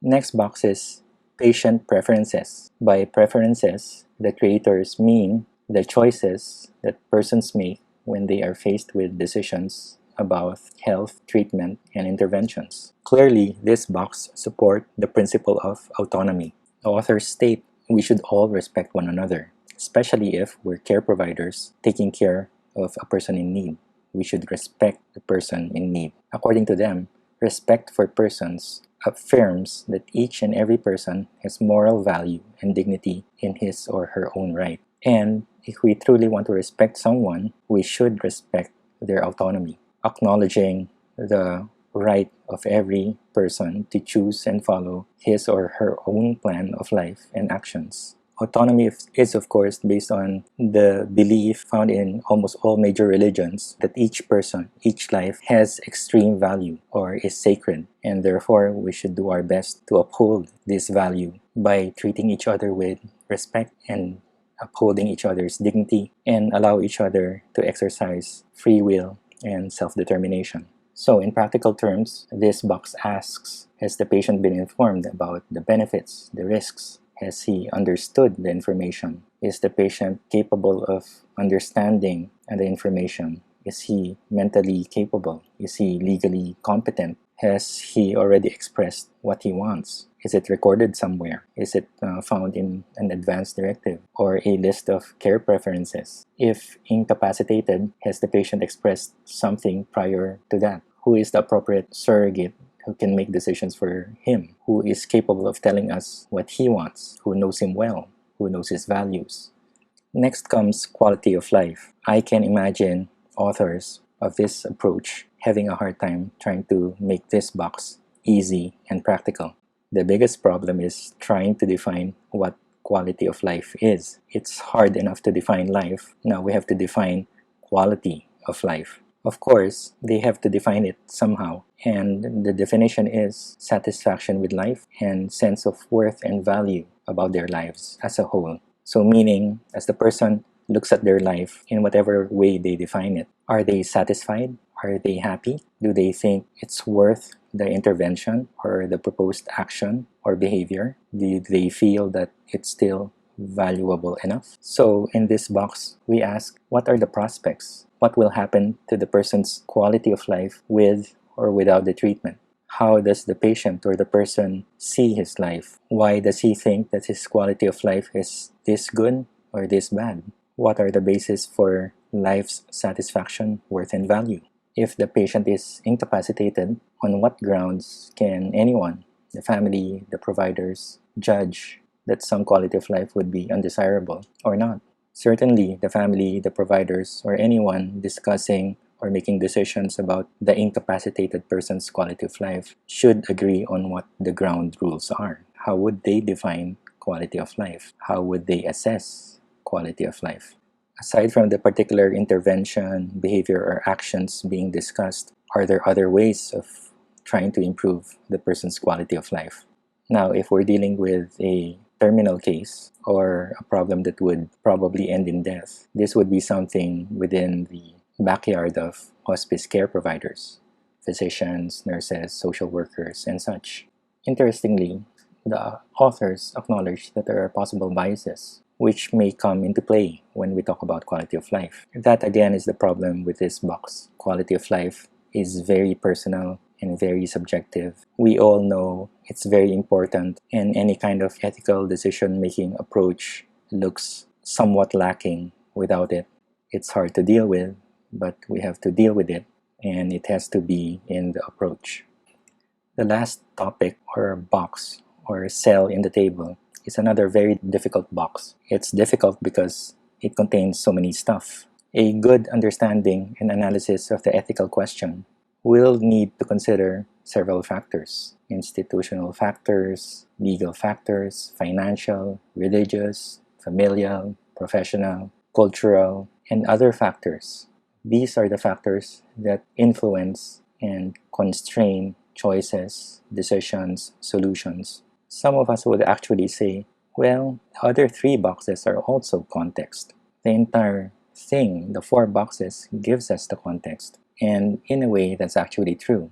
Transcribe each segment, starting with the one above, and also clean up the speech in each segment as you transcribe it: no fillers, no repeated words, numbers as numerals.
Next box is patient preferences. By preferences, the creators mean the choices that persons make when they are faced with decisions about health, treatment, and interventions. Clearly, this box supports the principle of autonomy. The authors state we should all respect one another, especially if we're care providers taking care of a person in need. We should respect the person in need. According to them, respect for persons affirms that each and every person has moral value and dignity in his or her own right. And if we truly want to respect someone, we should respect their autonomy, acknowledging the right of every person to choose and follow his or her own plan of life and actions. Autonomy is, of course, based on the belief found in almost all major religions that each person, each life has extreme value or is sacred, and therefore we should do our best to uphold this value by treating each other with respect and upholding each other's dignity and allow each other to exercise free will and self-determination. So, in practical terms, this box asks, has the patient been informed about the benefits, the risks? Has he understood the information? Is the patient capable of understanding the information? Is he mentally capable? Is he legally competent? Has he already expressed what he wants? Is it recorded somewhere? Is it found in an advance directive or a list of care preferences? If incapacitated, has the patient expressed something prior to that? Who is the appropriate surrogate who can make decisions for him? Who is capable of telling us what he wants? Who knows him well? Who knows his values? Next comes quality of life. I can imagine authors of this approach having a hard time trying to make this box easy and practical. The biggest problem is trying to define what quality of life is. It's hard enough to define life. Now we have to define quality of life. Of course, they have to define it somehow, and the definition is satisfaction with life and sense of worth and value about their lives as a whole. So meaning, as the person looks at their life in whatever way they define it, are they satisfied? Are they happy? Do they think it's worth the intervention or the proposed action or behavior? Do they feel that it's still valuable enough? So in this box, we ask, what are the prospects? What will happen to the person's quality of life with or without the treatment? How does the patient or the person see his life? Why does he think that his quality of life is this good or this bad? What are the bases for life's satisfaction, worth, and value? If the patient is incapacitated, on what grounds can anyone, the family, the providers, judge that some quality of life would be undesirable or not? Certainly, the family, the providers, or anyone discussing or making decisions about the incapacitated person's quality of life should agree on what the ground rules are. How would they define quality of life? How would they assess quality of life? Aside from the particular intervention, behavior, or actions being discussed, are there other ways of trying to improve the person's quality of life? Now, if we're dealing with a terminal case or a problem that would probably end in death, this would be something within the backyard of hospice care providers, physicians, nurses, social workers, and such. Interestingly, the authors acknowledge that there are possible biases which may come into play when we talk about quality of life. That again is the problem with this box. Quality of life is very personal and very subjective. We all know it's very important, and any kind of ethical decision-making approach looks somewhat lacking without it. It's hard to deal with, but we have to deal with it, and it has to be in the approach. The last topic or box or cell in the table is another very difficult box. It's difficult because it contains so many stuff. A good understanding and analysis of the ethical question will need to consider several factors: institutional factors, legal factors, financial, religious, familial, professional, cultural, and other factors. These are the factors that influence and constrain choices, decisions, solutions. Some of us would actually say, well, the other three boxes are also context. The entire thing, the four boxes, gives us the context. And in a way, that's actually true.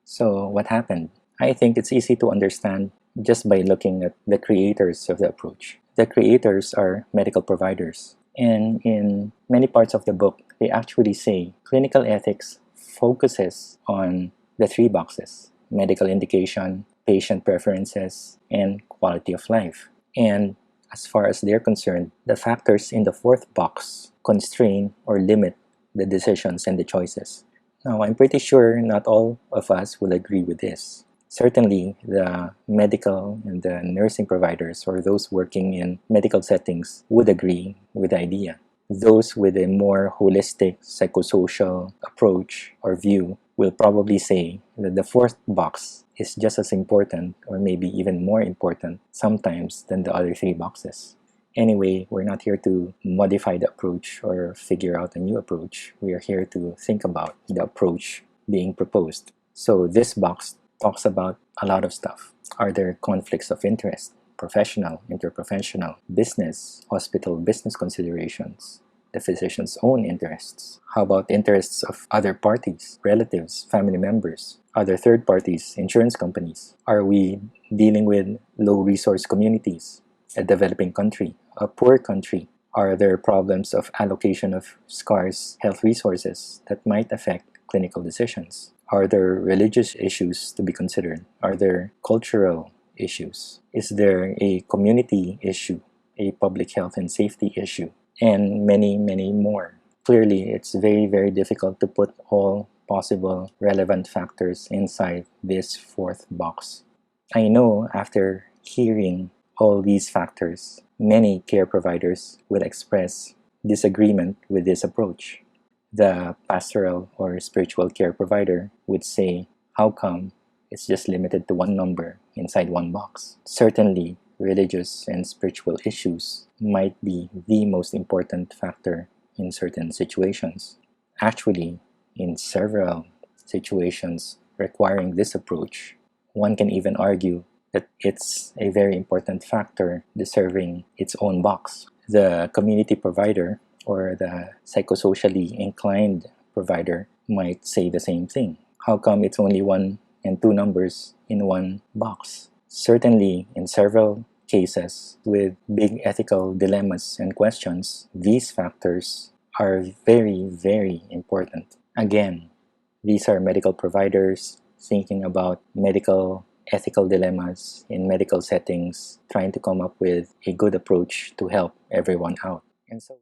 So what happened? I think it's easy to understand just by looking at the creators of the approach. The creators are medical providers. And in many parts of the book, they actually say clinical ethics focuses on the three boxes: medical indication, patient preferences, and quality of life. And as far as they're concerned, the factors in the fourth box constrain or limit the decisions and the choices. Now, I'm pretty sure not all of us will agree with this. Certainly, the medical and the nursing providers or those working in medical settings would agree with the idea. Those with a more holistic psychosocial approach or view will probably say that the fourth box is just as important or maybe even more important sometimes than the other three boxes. Anyway, we're not here to modify the approach or figure out a new approach. We are here to think about the approach being proposed. So this box talks about a lot of stuff. Are there conflicts of interest? Professional, interprofessional, business, hospital business considerations, the physician's own interests. How about interests of other parties, relatives, family members, other third parties, insurance companies? Are we dealing with low resource communities, a developing country, a poor country? Are there problems of allocation of scarce health resources that might affect clinical decisions? Are there religious issues to be considered? Are there cultural issues? Is there a community issue, a public health and safety issue? And many, many more. Clearly, it's very, very difficult to put all possible relevant factors inside this fourth box. I know after hearing all these factors, many care providers will express disagreement with this approach. The pastoral or spiritual care provider would say, how come it's just limited to one number inside one box? Certainly, religious and spiritual issues might be the most important factor in certain situations. Actually, in several situations requiring this approach, one can even argue that it's a very important factor deserving its own box. The community provider or the psychosocially inclined provider might say the same thing. How come it's only one and two numbers in one box? Certainly, in several cases with big ethical dilemmas and questions, these factors are very, very important. Again, these are medical providers thinking about medical ethical dilemmas in medical settings, trying to come up with a good approach to help everyone out. And so